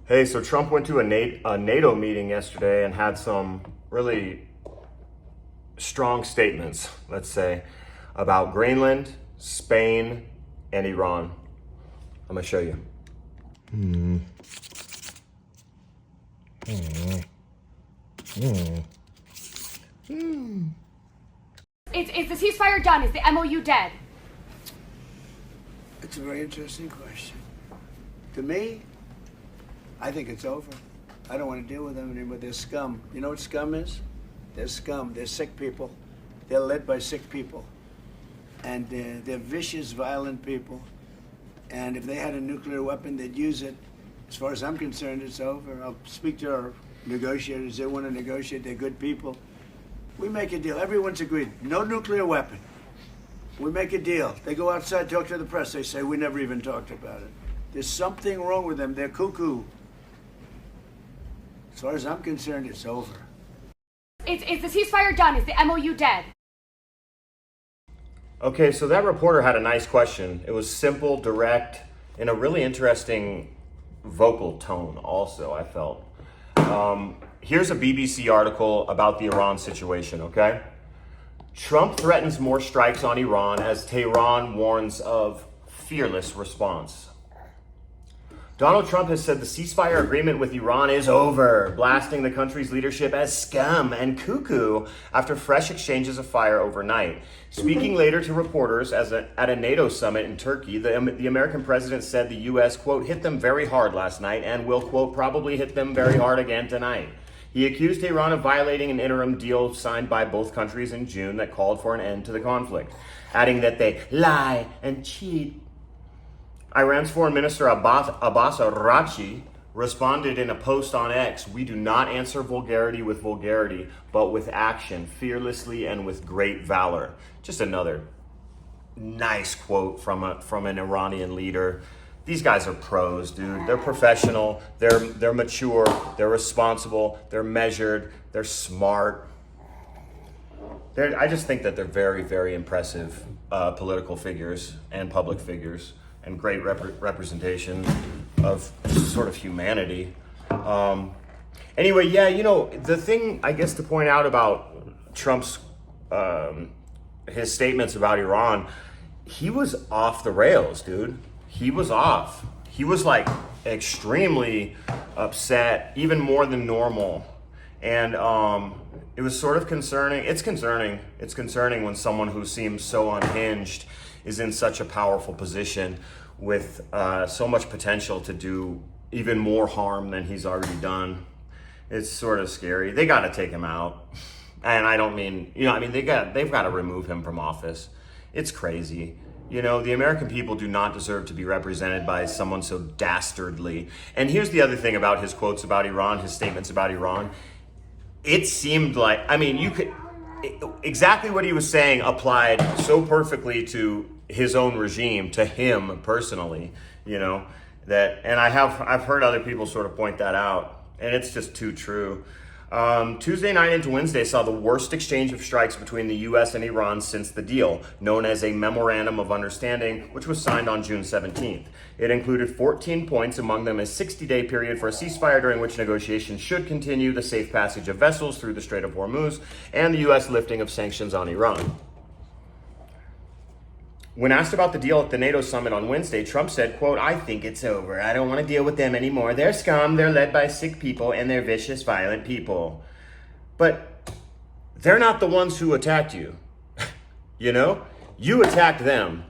Hey, so Trump went to a NATO meeting yesterday and had some really strong statements, let's say, about Greenland, Spain, and Iran. I'm gonna show you. Is the ceasefire done? Is the MOU dead? It's a very interesting question. To me, I think it's over. I don't want to deal with them anymore. They're scum. You know what scum is? They're scum. They're sick people. They're led by sick people. And they're vicious, violent people. And if they had a nuclear weapon, they'd use it. As far as I'm concerned, it's over. I'll speak to our negotiators. They want to negotiate. They're good people. We make a deal. Everyone's agreed. No nuclear weapon. We make a deal. They go outside, talk to the press. They say, we never even talked about it. There's something wrong with them. They're cuckoo. As far as I'm concerned, it's over. Is the ceasefire done? Is the MOU dead? Okay, so that reporter had a nice question. It was simple, direct, in a really interesting vocal tone also, I felt. Here's a BBC article about the Iran situation, okay? Trump threatens more strikes on Iran as Tehran warns of fearless response. Donald Trump has said the ceasefire agreement with Iran is over, blasting the country's leadership as scum and cuckoo after fresh exchanges of fire overnight. Speaking later to reporters at a NATO summit in Turkey, the American president said the U.S., quote, hit them very hard last night and will, quote, probably hit them very hard again tonight. He accused Iran of violating an interim deal signed by both countries in June that called for an end to the conflict, adding that they lie and cheat. Iran's Foreign Minister Abbas Araghchi responded in a post on X, "We do not answer vulgarity with vulgarity, but with action, fearlessly and with great valor." Just another nice quote from an Iranian leader. These guys are pros, dude. They're professional, they're mature, they're responsible, they're measured, they're smart. I just think that they're very, very impressive political figures and public figures, and great representation of sort of humanity. Anyway, yeah, you know, the thing I guess to point out about Trump's his statements about Iran, he was off the rails, dude. He was off. He was like extremely upset, even more than normal. And it was sort of concerning. It's concerning. It's concerning when someone who seems so unhinged is in such a powerful position with so much potential to do even more harm than he's already done. It's sort of scary. They got to take him out. And I don't mean, you know, I mean, they've got to remove him from office. It's crazy. You know, the American people do not deserve to be represented by someone so dastardly. And here's the other thing about his quotes about Iran, his statements about Iran. It seemed like, I mean, exactly what he was saying applied so perfectly to his own regime, to him personally, you know, and I've heard other people sort of point that out, and it's just too true. Tuesday night into Wednesday saw the worst exchange of strikes between the U.S. and Iran since the deal, known as a Memorandum of Understanding, which was signed on June 17th. It included 14 points, among them a 60-day period for a ceasefire during which negotiations should continue, the safe passage of vessels through the Strait of Hormuz, and the U.S. lifting of sanctions on Iran. When asked about the deal at the NATO summit on Wednesday, Trump said, quote, "I think it's over. I don't want to deal with them anymore. They're scum, they're led by sick people, and they're vicious, violent people." But they're not the ones who attacked you. You know? You attacked them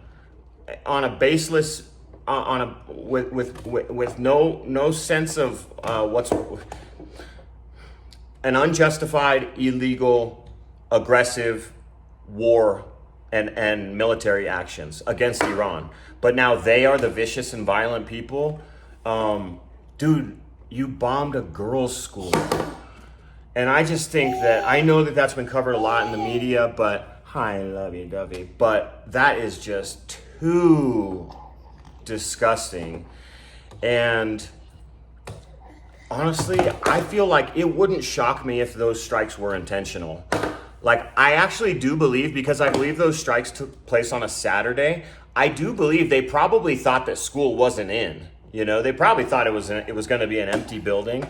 on a baseless, with no sense of what's an unjustified, illegal, aggressive war and military actions against Iran. But now they are the vicious and violent people. Dude, you bombed a girls' school. And I just think that, I know that that's been covered a lot in the media, but hi, lovey-dovey. But that is just too disgusting. And honestly, I feel like it wouldn't shock me if those strikes were intentional. Like, I actually do believe, because I believe those strikes took place on a Saturday, I do believe they probably thought that school wasn't in. You know, they probably thought it was going to be an empty building,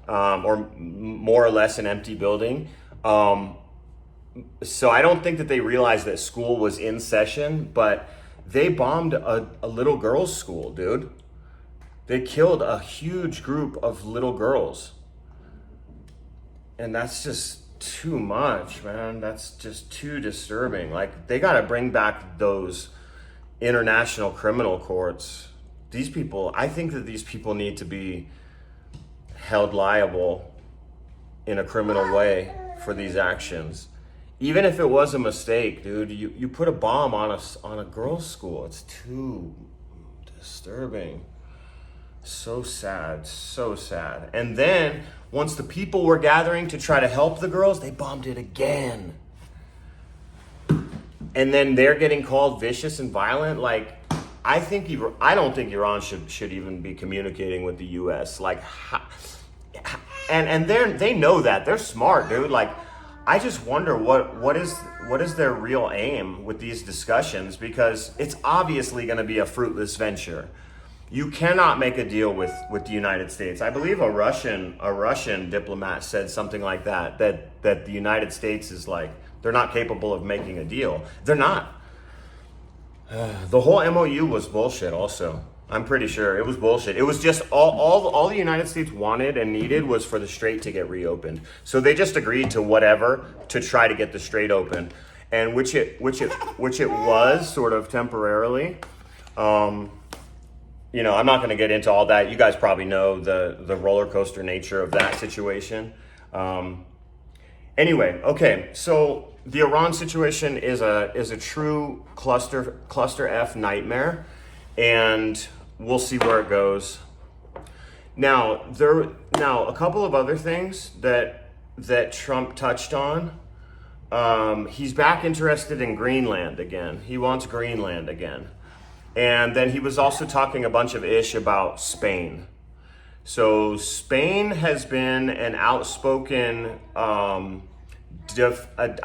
or more or less an empty building. So I don't think that they realized that school was in session, but they bombed a little girls' school, dude. They killed a huge group of little girls. And that's just too much, man. That's just too disturbing. Like, they got to bring back those international criminal courts. These people, I think that these people need to be held liable in a criminal way for these actions. Even if it was a mistake, dude, you put a bomb on a girls' school. It's too disturbing. So sad, so sad. And then once the people were gathering to try to help the girls, they bombed it again. And then they're getting called vicious and violent. Like, I don't think Iran should even be communicating with the U.S. Like, and they know that. They're smart, dude. Like, I just wonder what is their real aim with these discussions, because it's obviously going to be a fruitless venture. You cannot make a deal with the United States. I believe a Russian diplomat said something like that the United States is like, they're not capable of making a deal. They're not. The whole MOU was bullshit also. I'm pretty sure it was bullshit. It was just all the United States wanted and needed was for the Strait to get reopened. So they just agreed to whatever to try to get the Strait open, and which it was sort of temporarily. You know, I'm not going to get into all that. You guys probably know the roller coaster nature of that situation. Anyway, okay, so the Iran situation is a true cluster F nightmare, and we'll see where it goes. Now a couple of other things that Trump touched on. He's back interested in Greenland again. He wants Greenland again. And then he was also talking a bunch of ish about Spain. So Spain has been an outspoken, I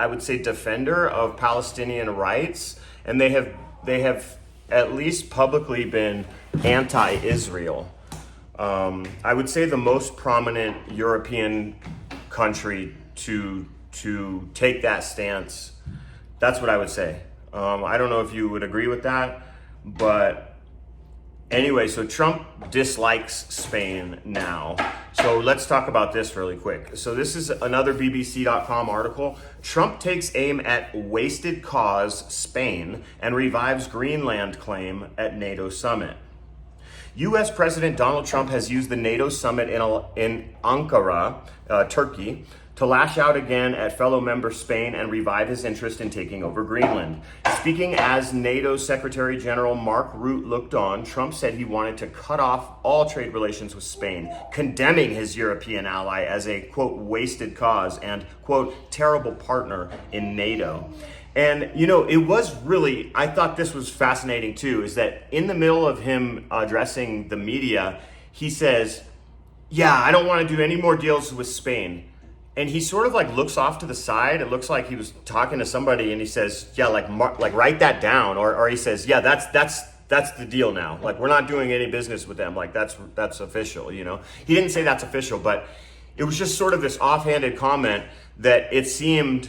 would say, defender of Palestinian rights, and they have at least publicly been anti-Israel. I would say the most prominent European country to take that stance. That's what I would say. I don't know if you would agree with that. But anyway, so Trump dislikes Spain now. So let's talk about this really quick. So this is another BBC.com article. Trump takes aim at wasted cause Spain and revives Greenland claim at NATO summit. U.S. President Donald Trump has used the NATO summit in Ankara, Turkey, to lash out again at fellow member Spain and revive his interest in taking over Greenland. Speaking as NATO Secretary General Mark Rutte looked on, Trump said he wanted to cut off all trade relations with Spain, condemning his European ally as a, quote, wasted cause and, quote, terrible partner in NATO. And, you know, it was really, I thought this was fascinating too, is that in the middle of him addressing the media, he says, yeah, I don't want to do any more deals with Spain. And he sort of like looks off to the side. It looks like he was talking to somebody, and he says, yeah, like write that down. Or he says, yeah, that's the deal now. Like, we're not doing any business with them. Like, that's official, you know? He didn't say that's official, but it was just sort of this offhanded comment that it seemed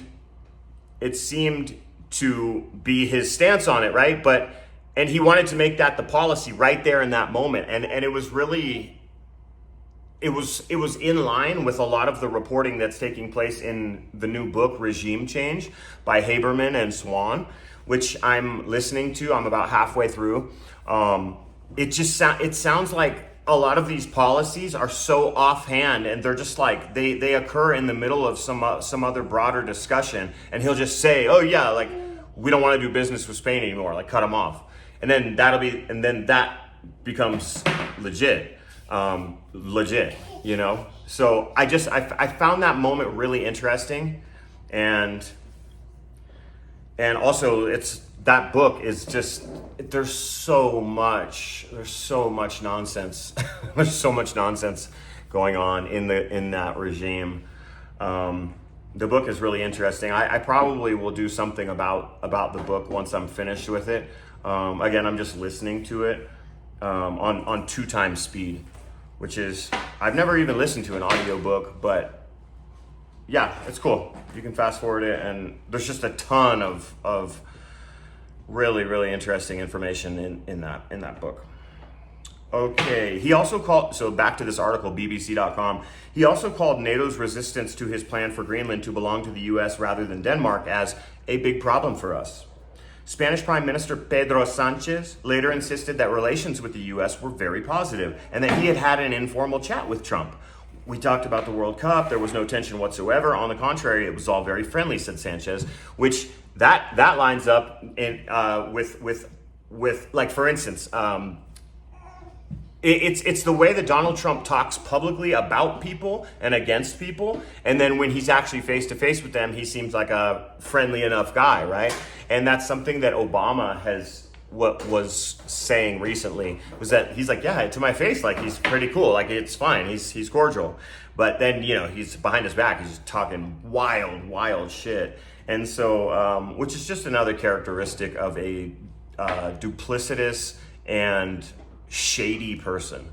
to be his stance on it, right? And he wanted to make that the policy right there in that moment. And it was really, it was in line with a lot of the reporting that's taking place in the new book, Regime Change, by Haberman and Swan, which I'm listening to. I'm about halfway through. It sounds like a lot of these policies are so offhand, and they're just like, they occur in the middle of some other broader discussion, and he'll just say, oh yeah, like, we don't want to do business with Spain anymore, like, cut them off. And then that becomes legit, you know? So I found that moment really interesting, and also that book is just, there's so much nonsense. There's so much nonsense going on in that regime. The book is really interesting. I probably will do something about the book once I'm finished with it. Again, I'm just listening to it. on 2 times speed, which is, I've never even listened to an audiobook, but yeah, it's cool. You can fast forward it, and there's just a ton of really, really interesting information in that book. Okay, he also called, so back to this article, BBC.com, he also called NATO's resistance to his plan for Greenland to belong to the US rather than Denmark as a big problem for us. Spanish Prime Minister Pedro Sanchez later insisted that relations with the US were very positive and that he had had an informal chat with Trump. We talked about the World Cup, there was no tension whatsoever. On the contrary, it was all very friendly, said Sanchez, which that lines up in, with like, for instance, it's the way that Donald Trump talks publicly about people and against people, and then when he's actually face to face with them, he seems like a friendly enough guy, right? And that's something that Obama was saying recently, was that he's like, yeah, to my face, like, he's pretty cool, like, it's fine, he's cordial, but then, you know, he's behind his back, he's just talking wild shit. And so, which is just another characteristic of a duplicitous and shady person,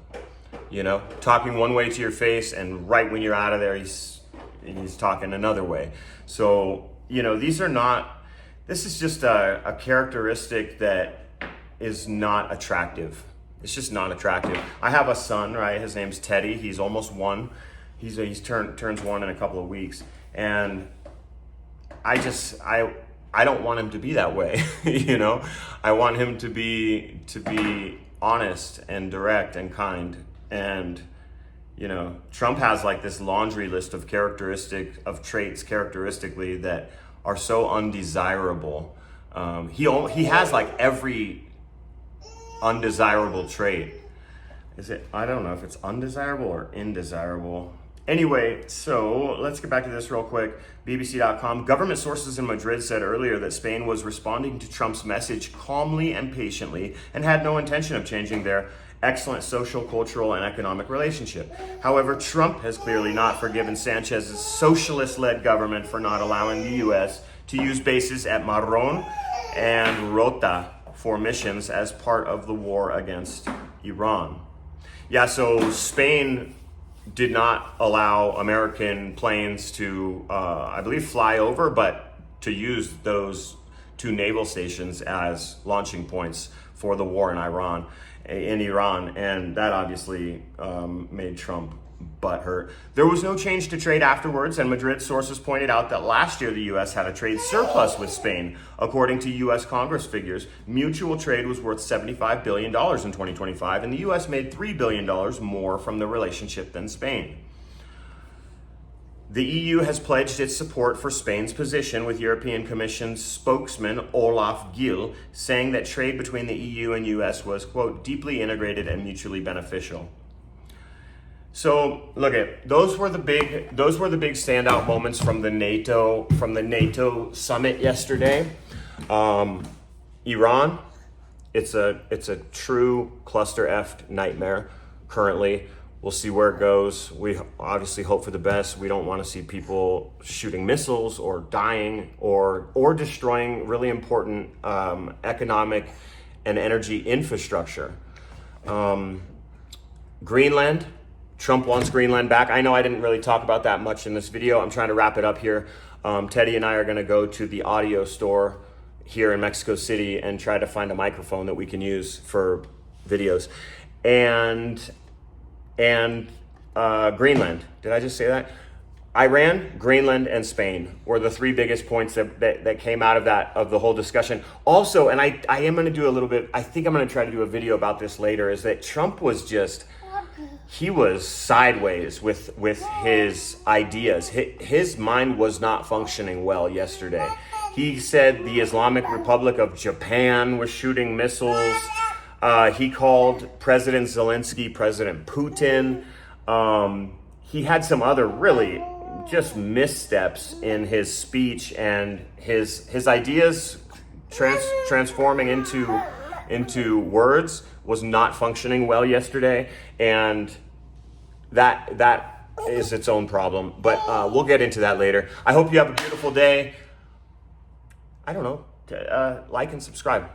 you know, talking one way to your face, and right when you're out of there, he's talking another way. So, you know, this is just a characteristic that is not attractive. It's just not attractive. I have a son, right? His name's Teddy. He's almost 1. Turns 1 in a couple of weeks, and I don't want him to be that way. You know, I want him to be honest and direct and kind. And, you know, Trump has like this laundry list of traits characteristically that are so undesirable. He has like every undesirable trait. I don't know if it's undesirable or indesirable. Anyway, so let's get back to this real quick. BBC.com. Government sources in Madrid said earlier that Spain was responding to Trump's message calmly and patiently and had no intention of changing their excellent social, cultural, and economic relationship. However, Trump has clearly not forgiven Sanchez's socialist-led government for not allowing the U.S. to use bases at Marrón and Rota for missions as part of the war against Iran. Yeah, so Spain did not allow American planes to, I believe, fly over, but to use those 2 naval stations as launching points for the war in Iran, and that obviously made Trump butthurt. There was no change to trade afterwards, and Madrid sources pointed out that last year the U.S. had a trade surplus with Spain. According to U.S. Congress figures, mutual trade was worth $75 billion in 2025, and the U.S. made $3 billion more from the relationship than Spain. The EU has pledged its support for Spain's position, with European Commission spokesman Olaf Gil saying that trade between the EU and US was, quote, deeply integrated and mutually beneficial. So look those were the big standout moments from the NATO summit yesterday. Iran, it's a true cluster F nightmare currently. We'll see where it goes. We obviously hope for the best. We don't want to see people shooting missiles or dying or destroying really important economic and energy infrastructure. Greenland. Trump wants Greenland back. I know I didn't really talk about that much in this video. I'm trying to wrap it up here. Teddy and I are going to go to the audio store here in Mexico City and try to find a microphone that we can use for videos. And Greenland. Did I just say that? Iran, Greenland, and Spain were the 3 biggest points that came out of the whole discussion. Also, and I am going to do a little bit, I think I'm going to try to do a video about this later, is that Trump was he was sideways with his ideas. His mind was not functioning well yesterday. He said the Islamic Republic of Japan was shooting missiles. He called President Zelensky President Putin. He had some other really just missteps in his speech, and his ideas transforming into words was not functioning well yesterday, and that is its own problem. But we'll get into that later. I hope you have a beautiful day. I don't know. Like and subscribe.